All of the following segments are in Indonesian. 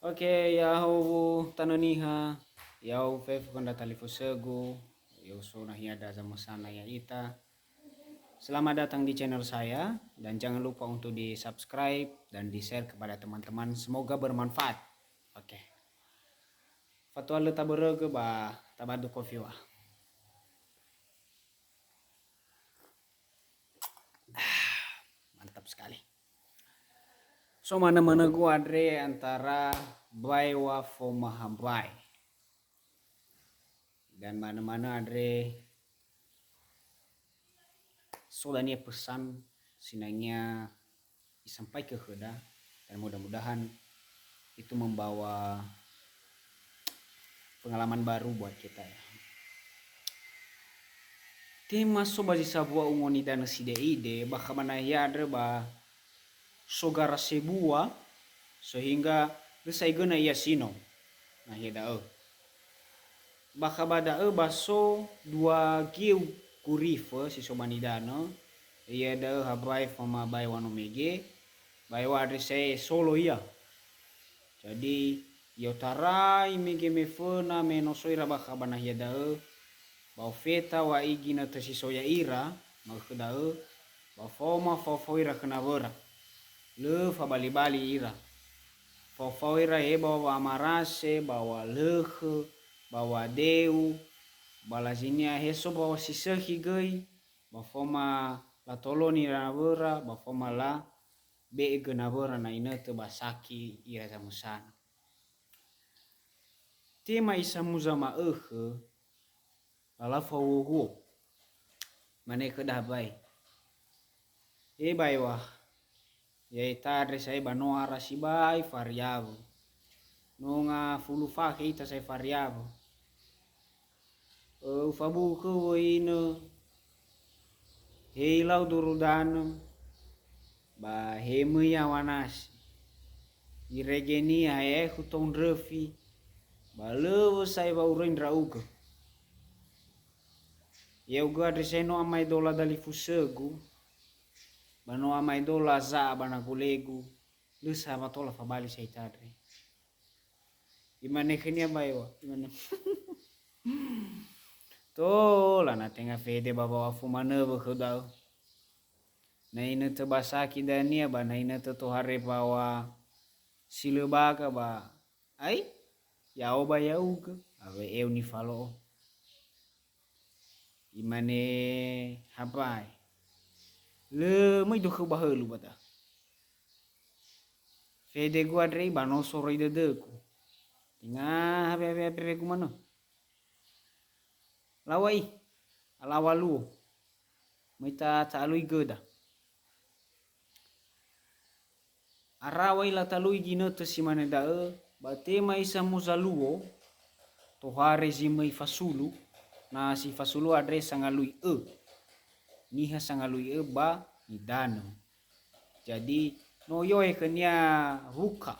Oke, yahu tanoniha, yahu fefu konda talifu segu, yosu nahia da sama sana ya ita. Selamat datang di channel saya dan jangan lupa untuk di subscribe dan di share kepada teman-teman. Semoga bermanfaat. Oke. Fatwa lu tabarege ba tabadu kopi wa. Mantap sekali. So mana-mana gua adre antara bai wa fo mahabai. Dan mana-mana adre sodanya pesan sinanya disampaikan ke Heda dan mudah-mudahan itu membawa pengalaman baru buat kita ya. Tema soba di sabua umoni dan ide baka mana yadre ba sogara sebua sehingga resai gena ia sino nah heda baka bada baso dua giu kurife si sobanidano ia da habai fama bai wano mege bai wadre sai solo ia jadi yotarai mege mefona menosoira baka bana heda bau feta wa igina tesisoya ira makeda bau foma fofoira kena bora le fa bali-bali ira fofoira bawa amarase bawa lehe bawa deu balazinia heso bawa sisehi gei bafoma la toloni ranabora bafoma la be genabora na inete basaki ira zamusana tema isa muzama lala fawo mane kedah bai bai wah yai tadre sai banoa rasibai variavo nonga fulu fake ita sai variavo fabu ko ino heilau durudano ba hemuya wanas iregeni ae huton refi ba lewo sai ba urin rauga eu gadre sai no amai dola dali fusegu bano amai dola za bana golegu lusa matola fabali sai tadre imane kenia baiwa imane to lana tenga fede baba wafu manebe khodau na ina te basaki dania ba na ina te tohare bawa silebaka ba ai yao ba yauga awe eu ni falo imane hapai le mai do khu bahelu bata fede gua dre bano soro ide deku tinga habe ku mano lawai alawalu mita talui geda arawai la talui gino to simane da bate mai samuzaluo to hare zimai fasulu na si fasulu adre sangalui niha sangalui ba ni dano jadi no yoe kenia huka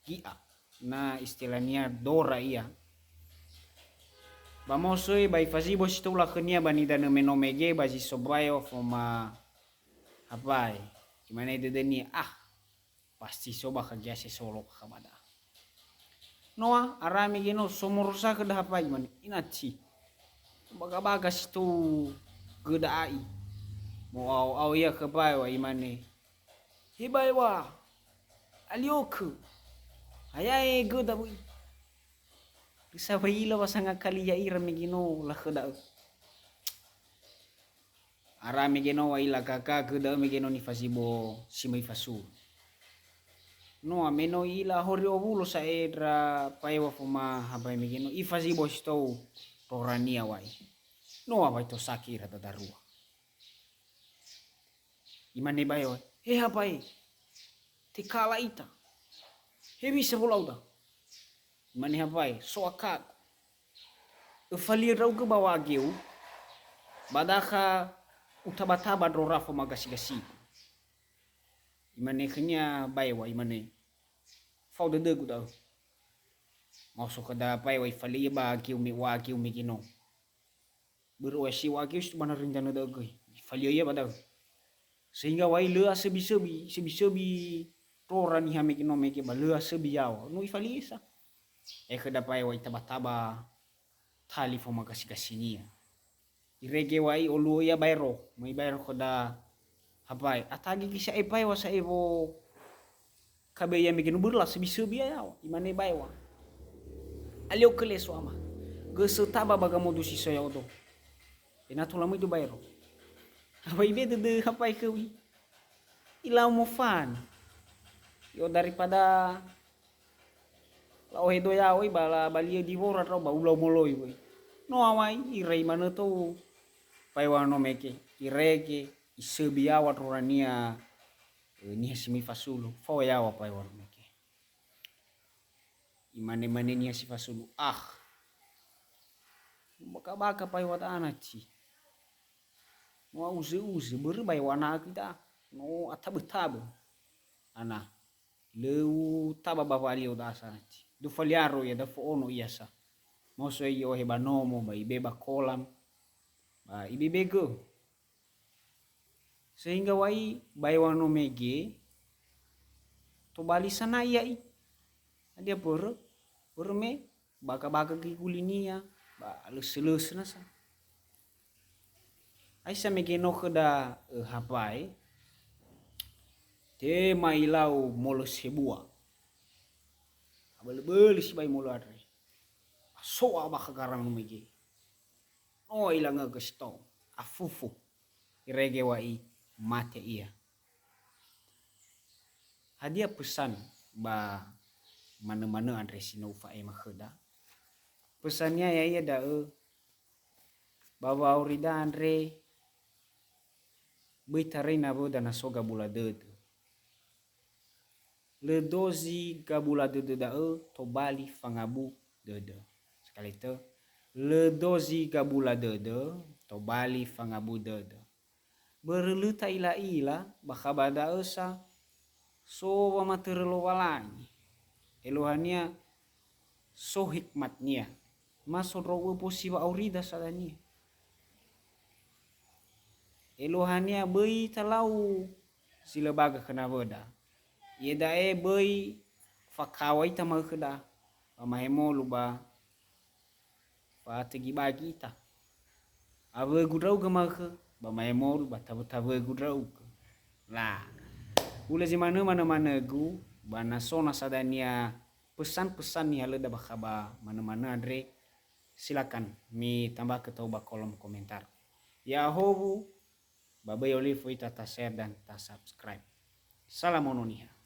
gia na istilahnya dora iya bamosoi bai fazibo situla kenia bani dano menomege bazi sobayo foma habai gimana itu deni pasti soba kagiase solo kamada noa arami gino somorosa ke hapai gimana inachi baga-baga situ gedai mau au ya ke bai wa imane hibai wa alioku ayae geda bui bisa baila wasanga kali ya ira megino la kheda ara megino wa ila kaka geda megino ni fasibo simai fasu no ameno ila hori obulo saedra paiwa fuma habai megino ifasibo sto torania wai no abai to sakira tadarua imane bayo habai tikala ita hebi sebulauda imane habai soakat falir rau ke bawa geu badaka utabataba dorafo magasi-gasi imane kenya baiwa imane fau de guda masuk kada pai wai falia ba geu mi wa geu mi gino berwasi wa geu bana rencana da gei falia ya badau sehingga wai le sebi-sebi tora ni hame kino meke balua sebiawa no ifalisa kada pai wa taba tali fo makasi-kasinia irege wai olu ya bayro mai bayro koda hapai atagi kisha pai wa sa evo kabe ya meke no burla sebi ya imane baiwa alio kele suama gesu taba baga modu si soya odo ina tula muito bayro abai beda de hapai kewi ilau mo fan yo daripada lau hedo ya oi bala balia di wora ro ba ulau moloi oi no awai irei mana to pai wano meke irege isebia wa rorania ni simi fasulu fo ya wa pai wano meke imane ni si fasulu baka pai wa anati no uze berbai wana kita no atabu ana leu taba bavali o dasa nati do faliaro ya da fo ono iasa moso yo he banomo ba ibeba kolam ba ibebego sehingga wai bai wano mege to bali sana iya dia me baka ki kulinia ba lus nasa aisa mege no keda hapai te mailau molo sebua abel si bai molo adre so aba kagarang no mege oh ilanga gesto afufu irege wai mate ia hadia pesan ba mana andre sino fa e makheda pesannya ya iya da bawa urida andre betarina bo dana soga bula de le dozi gabula de da to bali fangabu de sekali itu le dozi gabula de to bali fangabu de berelu ta ila bakabada esa so wa materlo walani elohania so hikmatnya maso rogo posiba aurida sadania elohania bei talau sila baga kena boda yeda bei fakawai tama keda pamahemo luba fa tegi bagi ta ave gudrau gama ke bamahemo luba tabu gudrau lah ula mana gu bana sona sadania pesan-pesan nih haleda bakaba mana andre silakan mi tambah ke tau ba kolom komentar ya hobu babai olive ita ta share dan ta subscribe salam mononia.